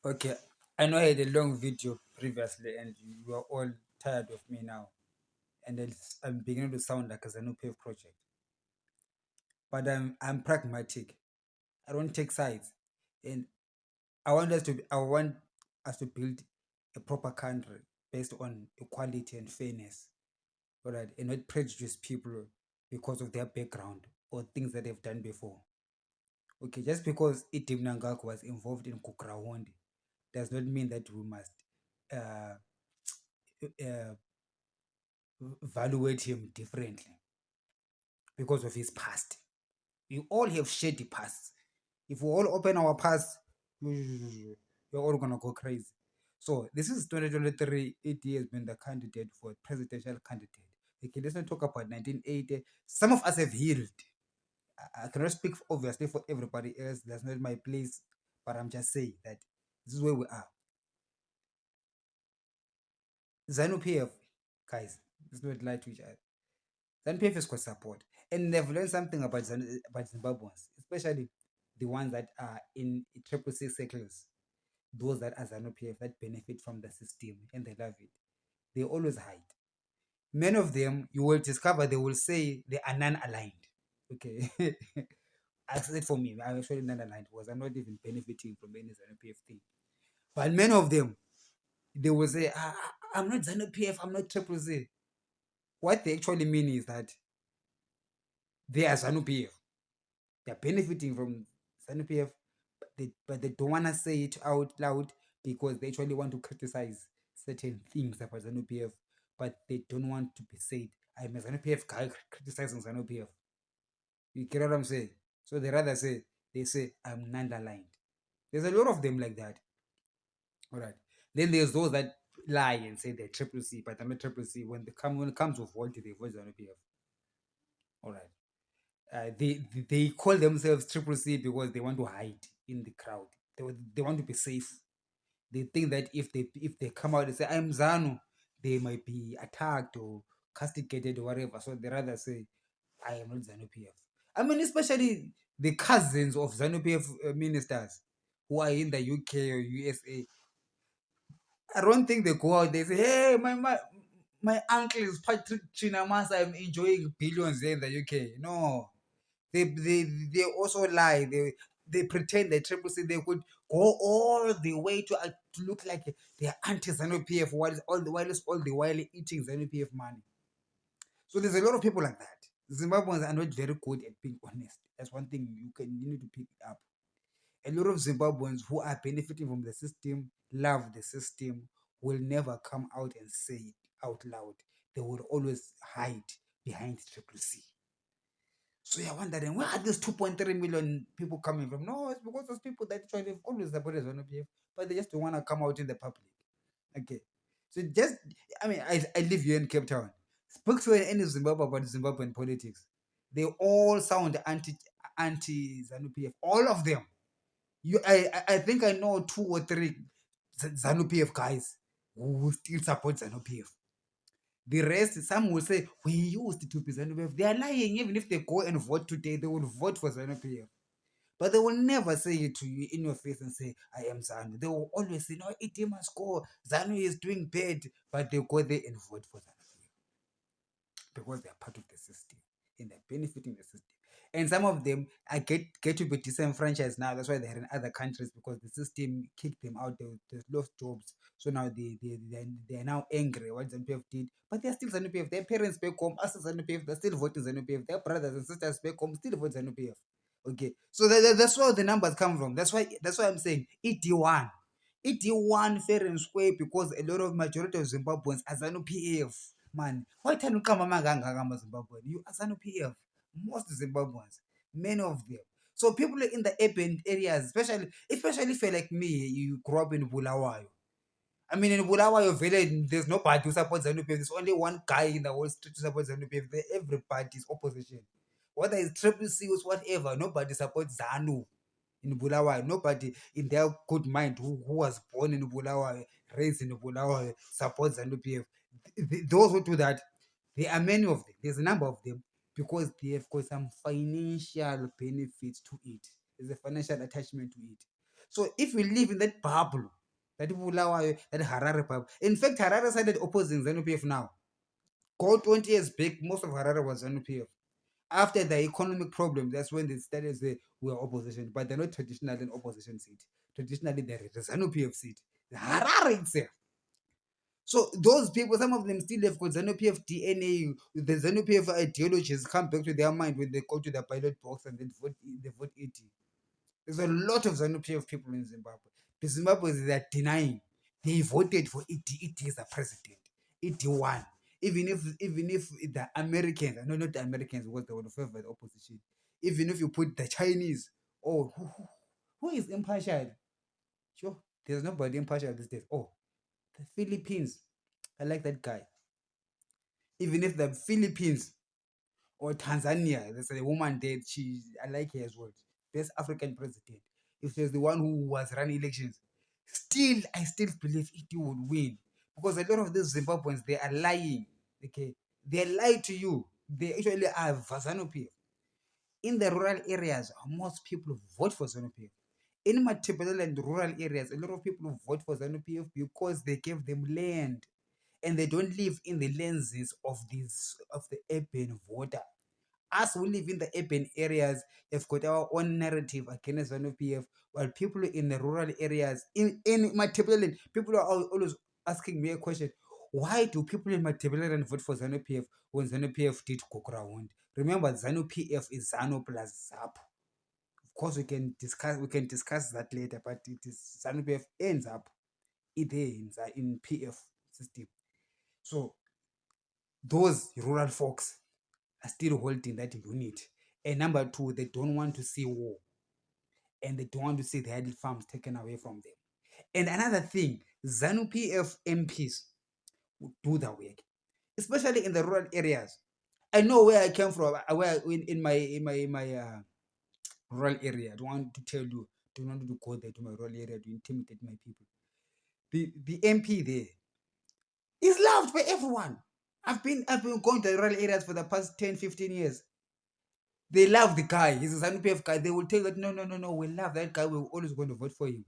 Okay, I know I had a long video previously, and you are all tired of me now, and I'm beginning to sound like a Zanu project. But I'm pragmatic. I don't take sides, and I want us to build a proper country based on equality and fairness, all right, and not prejudice people because of their background or things that they've done before. Okay, just because Itim Nangak was involved in Kukrawondi does not mean that we must uh, uh, evaluate him differently because of his past. We all have shady pasts. If we all open our past, we're all gonna go crazy. So this is 2023. ED has been the candidate for presidential candidate. Okay, let's not talk about 1980. Some of us have healed. I cannot speak obviously for everybody else. That's not my place. But I'm just saying that this is where we are. Zanu PF, guys, let's not lie to each other. Then PF is got support. And they've learned something about, about Zimbabweans, especially the ones that are in triple C circles, those that are ZANU PF that benefit from the system and they love it. They always hide. Many of them, you will discover, they will say they are non-aligned. Okay. I said for me, I'm actually non-aligned because I'm not even benefiting from any ZANU PF thing. But many of them, they will say, I'm not ZANU PF, I'm not triple C. What they actually mean is that they are ZANU PF. They're benefiting from ZANU PF, but they don't want to say it out loud because they actually want to criticize certain things about ZANU PF, but they don't want to be said, I'm a ZANU PF guy criticizing ZANU PF. You get what I'm saying? So they rather say, they say, I'm non-aligned. There's a lot of them like that. All right. Then there's those that lie and say they're triple C, but I'm not triple C. When it comes to vote, they vote ZANU PF. All right. They call themselves triple C because they want to hide in the crowd. They want to be safe. They think that if they come out and say I'm Zanu, they might be attacked or castigated or whatever. So they rather say I am not Zanu PF. I mean, especially the cousins of Zanu PF ministers who are in the UK or USA. I don't think they go out. They say, "Hey, my uncle is Patrick Chinamasa. I'm enjoying billions here in the UK." No, they also lie. They pretend they triple C. They could go all the way to look like they are anti ZANU PF while all the while eating ZANU PF money. So there's a lot of people like that. Zimbabweans are not very good at being honest. That's one thing you need to pick up. A lot of Zimbabweans who are benefiting from the system, love the system, will never come out and say it out loud. They will always hide behind triple C. So you're wondering, where are these 2.3 million people coming from? No, it's because those people that actually have always supported ZANU PF, but they just don't want to come out in the public. Okay. So just, I mean, I live here in Cape Town. Speak to any Zimbabwe about Zimbabwean politics. They all sound anti ZANU PF. All of them. I think I know 2 or 3 ZANU PF guys who still support ZANU PF. The rest, some will say, we used to be ZANU PF. They are lying. Even if they go and vote today, they will vote for ZANU PF. But they will never say it to you in your face and say, I am ZANU. They will always say, no, it must go. ZANU is doing bad. But they go there and vote for ZANU because they are part of the system and they're benefiting the system. And some of them I get to be disenfranchised now. That's why they're in other countries because the system kicked them out. They lost jobs. So now they are now angry what ZANU-PF did. But they're still ZANU-PF. Their parents back home, us ZANU-PF, they're still voting ZANU-PF. Their brothers and sisters back home still vote ZANU-PF. Okay. So that's where the numbers come from. That's why I'm saying ED1. ED1 fair and square because a lot of majority of Zimbabweans are ZANU-PF. Man, why can't you come among Zimbabwe? You are ZANU PF. Most Zimbabweans, many of them. So people in the urban areas, especially if you're like me, you grew up in Bulawayo. I mean, in Bulawayo village, there's nobody who supports ZANU PF. There's only one guy in the whole street who supports ZANU PF. Everybody is opposition. Whether it's triple C or whatever, nobody supports ZANU in Bulawayo. Nobody in their good mind who was born in Bulawayo, raised in Bulawayo, supports ZANU PF. Those who do that, there are many of them. There's a number of them because they have got some financial benefits to it. There's a financial attachment to it. So if you live in that bubble That Bulawayo, that Harare pub. In fact, Harare started opposing ZANU PF now. Go 20 years back, most of Harare was ZANU PF. After the economic problem, that's when they started say we are opposition, but they're not traditionally an opposition seat. Traditionally, they're the ZANU PF seat. The Harare itself. So those people, some of them still have got ZANU PF DNA, the ZANU PF ideologies come back to their mind when they go to the ballot box and then they vote 80. There's a lot of ZANU PF people in Zimbabwe. The Zimbabweans, they are denying. They voted for ED as the president. ED won. Even if the Americans, no, not the Americans, because they were the favorite opposition. Even if you put the Chinese, oh, who is impartial? Sure, there's nobody impartial these days. Oh, the Philippines. I like that guy. Even if the Philippines or Tanzania, there's a woman there, I like her as well. Best African president. If she's the one who was running elections, I still believe it would win. Because a lot of these Zimbabweans, they are lying. Okay. They lie to you. They actually are ZANU PF. In the rural areas, most people vote for ZANU PF. In Matebele and rural areas, a lot of people vote for ZANU PF because they gave them land and they don't live in the lenses of the urban voter. Us who live in the urban areas have got our own narrative against ZANU PF, while people in the rural areas, in Matebele, people are always asking me a question: why do people in Matebele vote for ZANU PF when ZANU PF did go ground? Remember, ZANU PF is ZANU plus ZAP. Of course, we can discuss that later, but it is ZANU PF ends up in PF system. So those rural folks are still holding that unit. And number two, they don't want to see war. And they don't want to see the idle farms taken away from them. And another thing, ZANU PF MPs would do the work, especially in the rural areas. I know where I came from, where in my rural area. I don't want to tell you, don't want to go there to my rural area to intimidate my people. The MP there is loved by everyone. I've been going to the rural areas for the past 10, 15 years. They love the guy. He's a ZANU PF guy. They will tell you that no, we love that guy. We're always going to vote for him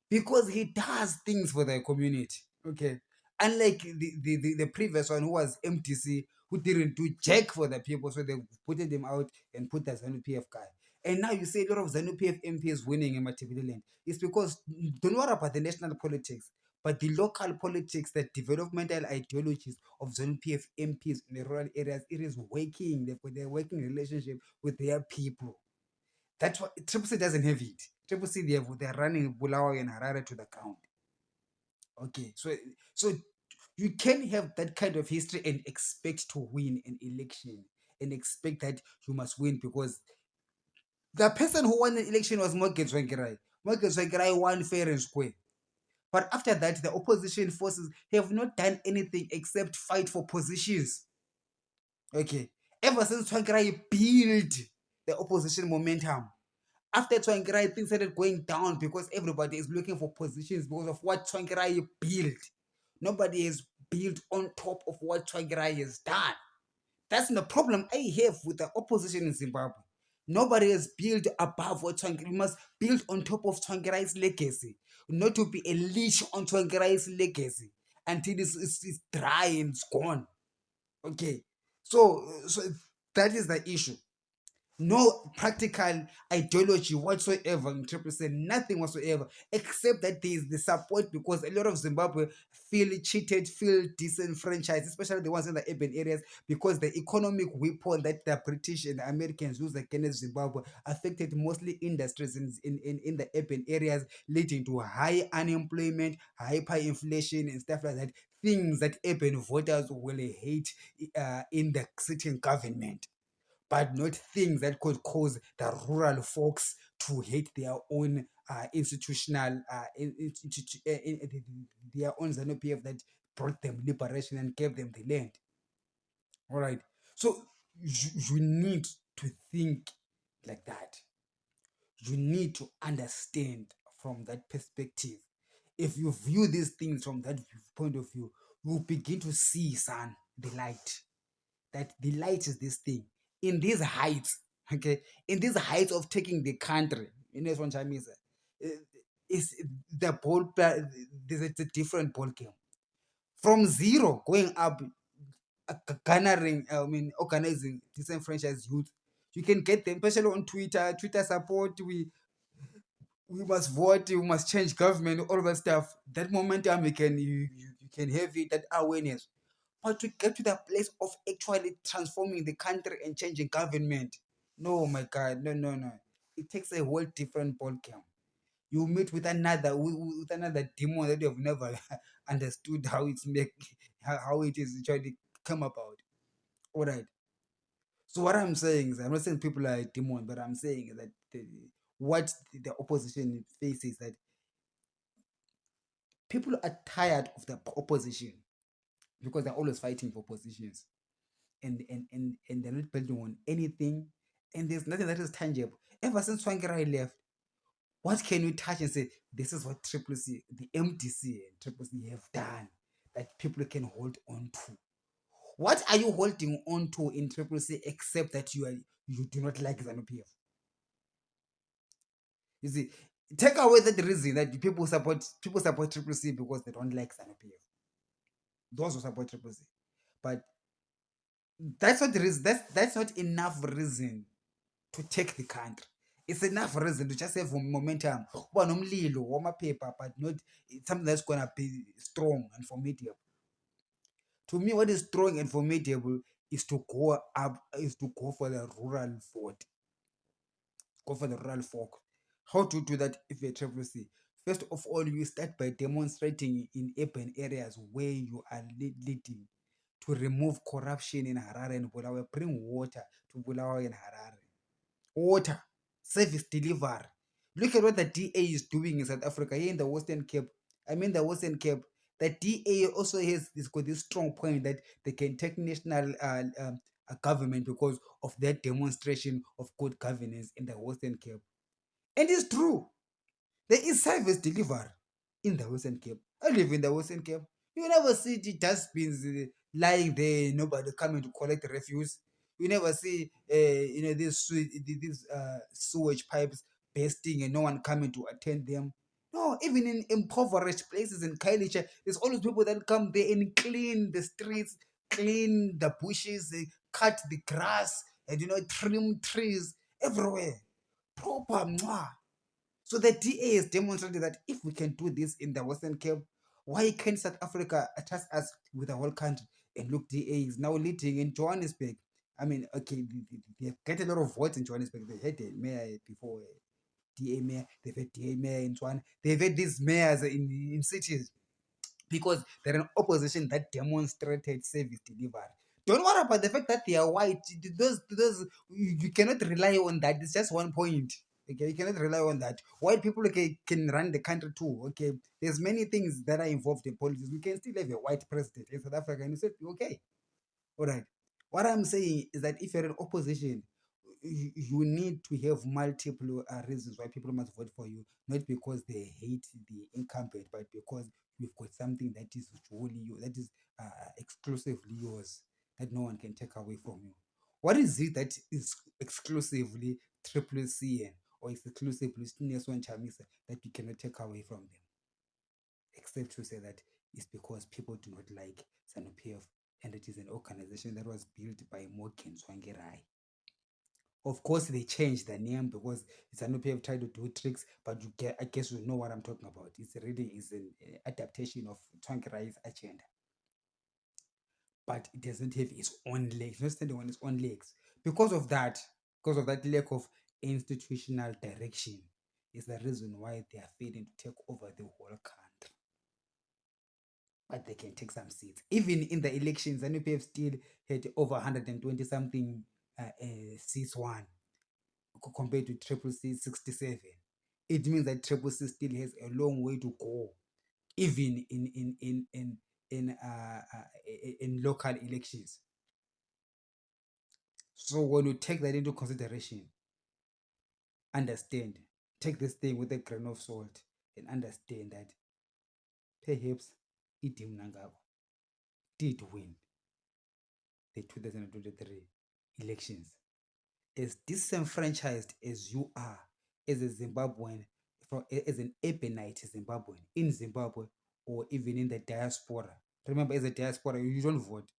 because he does things for the community. Okay, unlike the previous one who was MTC, who didn't do jack for the people, so they put him out and put the ZANU PF guy. And now you see a lot of ZANU PF MPs winning in Matabeleland. It's because don't worry about the national politics, but the local politics, the developmental ideologies of ZANU PF MPs in the rural areas, it is working. They've got their working relationship with their people. That's what Triple C doesn't have it. Triple C, they're running Bulawayo and Harare to the ground. Okay, so you can have that kind of history and expect to win an election and expect that you must win because the person who won the election was Morgan Swangirai. Morgan Swangirai won fair and square. But after that, the opposition forces have not done anything except fight for positions. Okay. Ever since Swangirai built the opposition momentum, after Tsvangirai, things started going down because everybody is looking for positions because of what Tsvangirai built. Nobody has built on top of what Tsvangirai has done. That's the problem I have with the opposition in Zimbabwe. Nobody has built above what Tsvangirai. We must build on top of Tsvangirai's legacy, not to be a leash on Tsvangirai's legacy until it's dry and it's gone. Okay, so that is the issue. No practical ideology whatsoever in Triple C, nothing whatsoever, except that there is the support because a lot of Zimbabwe feel cheated, feel disenfranchised, especially the ones in the urban areas, because the economic weapon that the British and the Americans use against Zimbabwe affected mostly industries in the urban areas, leading to high unemployment, hyperinflation, and stuff like that. Things that urban voters will hate in the sitting government, but not things that could cause the rural folks to hate their own institutional, their own ZANU PF that brought them liberation and gave them the land. All right. So you need to think like that. You need to understand from that perspective. If you view these things from that point of view, you begin to see, son, the light. That the light is this thing in these heights, okay, in these heights of taking the country. You know what I mean? is the there's a different ball game. From zero going up, garnering, organizing disenfranchised youth. You can get them, especially on Twitter. Twitter support. We must vote. We must change government. All of that stuff. That momentum, you can have it. That awareness. But to get to the place of actually transforming the country and changing government, no, my God, no, no, no. It takes a whole different ball game. You meet with with another demon that you have never understood how it's make how it is actually come about. All right. So what I'm saying is, I'm not saying people are a demon, but I'm saying that what the opposition faces, that people are tired of the opposition because they're always fighting for positions, and they're not building on anything, and there's nothing that is tangible. Ever since Swangirai left, what can you touch and say this is what Triple C, the MDC and Triple C have done that people can hold on to? What are you holding on to in Triple C except that you do not like Zanu PF? You see, take away that reason that people support Triple C because they don't like Zanu PF. Those who support Triple C, but that's not the reason. That's not enough reason to take the country. It's enough reason to just have momentum. One paper, but not something that's gonna be strong and formidable. To me, what is strong and formidable is to go up, is to go for the rural vote, go for the rural folk. How to do that if you're Triple C? First of all, you start by demonstrating in urban areas where you are leading to remove corruption in Harare and Bulawayo, bring water to Bulawayo and Harare. Water, service delivery. Look at what the DA is doing in South Africa, here in the Western Cape. The Western Cape. The DA also has this strong point that they can take national government because of their demonstration of good governance in the Western Cape. And it's true. There is service delivery in the Western Cape. I live in the Western Cape. You never see the dustbins lying there, nobody coming to collect the refuse. You never see, these sewage pipes bursting and no one coming to attend them. No, even in impoverished places in Kailicha, there's always people that come there and clean the streets, clean the bushes, they cut the grass, and trim trees everywhere. Proper. Mwah. So the DA has demonstrated that if we can do this in the Western Cape, why can't South Africa trust us with the whole country? And look, DA is now leading in Johannesburg. Okay, they get a lot of votes in Johannesburg. They had a mayor before, DA mayor. They've had DA mayor in Johannesburg. They've had these mayors in cities because they're an opposition that demonstrated service delivery. Don't worry about the fact that they are white. Those you cannot rely on that. It's just one point. Okay, you cannot rely on that. White people can run the country too. Okay, there's many things that are involved in politics. We can still have a white president in South Africa, and you said okay. All right. What I'm saying is that if you're an opposition, you need to have multiple reasons why people must vote for you, not because they hate the incumbent, but because you've got something that is truly you, that is exclusively yours, that no one can take away from you. What is it that is exclusively Triple CN or exclusively Swan Chamisa that you cannot take away from them? Except to say that it's because people do not like Zanu PF, and it is an organization that was built by Morgan Swangirai. Of course, they changed the name because Zanu PF tried to do tricks, but I guess you know what I'm talking about. It's really is an adaptation of Swangirai's agenda, but it doesn't have its own legs. It's not standing on its own legs because of that lack of institutional direction is the reason why they are failing to take over the whole country. But they can take some seats. Even in the elections, NUPF still had over 120 something seats won compared to Triple C 67. It means that Triple C still has a long way to go, even in local elections. So when you take that into consideration, understand, take this thing with a grain of salt, and understand that perhaps Idim Nangabo did win the 2023 elections. As disenfranchised as you are as a Zimbabwean, as an urbanite Zimbabwean in Zimbabwe or even in the diaspora. Remember, as a diaspora, you don't vote.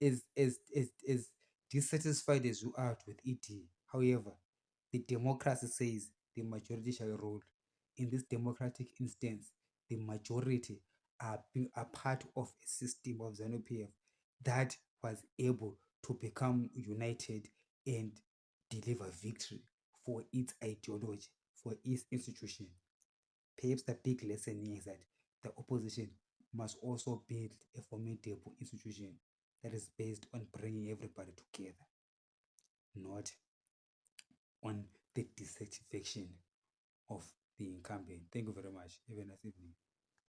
As dissatisfied as you are with ED, however, the democracy says the majority shall rule. In this democratic instance, the majority are part of a system of ZANU PF that was able to become united and deliver victory for its ideology, for its institution. Perhaps the big lesson here is that the opposition must also build a formidable institution that is based on bringing everybody together, not on the dissatisfaction of the incumbent. Thank you very much. Have a nice evening.